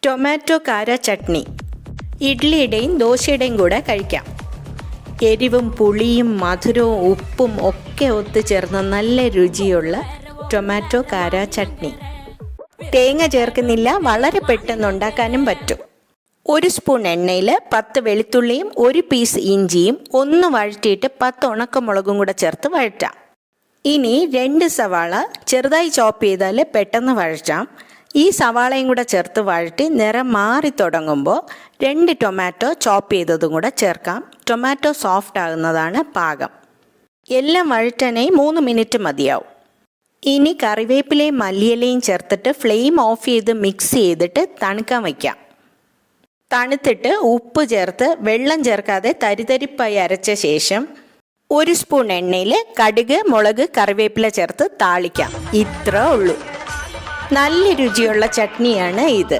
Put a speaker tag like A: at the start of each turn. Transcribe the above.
A: Tomato കാര ചട്നി ഇഡ്ഡലിയുടെയും ദോശയുടെയും കൂടെ കഴിക്കാം. എരിവും പുളിയും മധുരവും ഉപ്പും ഒക്കെ ഒത്തുചേർന്ന നല്ല രുചിയുള്ള ടൊമാറ്റോ കാര ചട്നി. തേങ്ങ ചേർക്കുന്നില്ല, വളരെ പെട്ടെന്ന് ഉണ്ടാക്കാനും പറ്റും. 1 സ്പൂൺ എണ്ണയിൽ 10 വെളുത്തുള്ളിയും 1 പീസ് ഇഞ്ചിയും ഒന്ന് വഴറ്റിയിട്ട് 10 ഉണക്കമുളകും കൂടെ ചേർത്ത് വഴറ്റാം. ഇനി 2 സവാള ചെറുതായി ചോപ്പ് ചെയ്താൽ പെട്ടെന്ന് വഴറ്റാം. ഈ സവാളയും കൂടെ ചേർത്ത് വഴറ്റി നിറം മാറി തുടങ്ങുമ്പോൾ 2 ടൊമാറ്റോ ചോപ്പ് ചെയ്തതും കൂടെ ചേർക്കാം. ടൊമാറ്റോ സോഫ്റ്റ് ആകുന്നതാണ് പാകം. എല്ലാം വഴറ്റാനായി 3 മിനിറ്റ് മതിയാവും. ഇനി കറിവേപ്പിലയും മല്ലിയിലയും ചേർത്തിട്ട് ഫ്ലെയിം ഓഫ് ചെയ്ത് മിക്സ് ചെയ്തിട്ട് തണുക്കാൻ വയ്ക്കാം. തണുത്തിട്ട് ഉപ്പ് ചേർത്ത് വെള്ളം ചേർക്കാതെ തരിതരിപ്പായി അരച്ച ശേഷം 1 സ്പൂൺ എണ്ണയിൽ കടുക്, മുളക്, കറിവേപ്പില ചേർത്ത് താളിക്കാം. ഇത്രേ ഉള്ളൂ. നല്ല രുചിയുള്ള ചട്നിയാണ് ഇത്.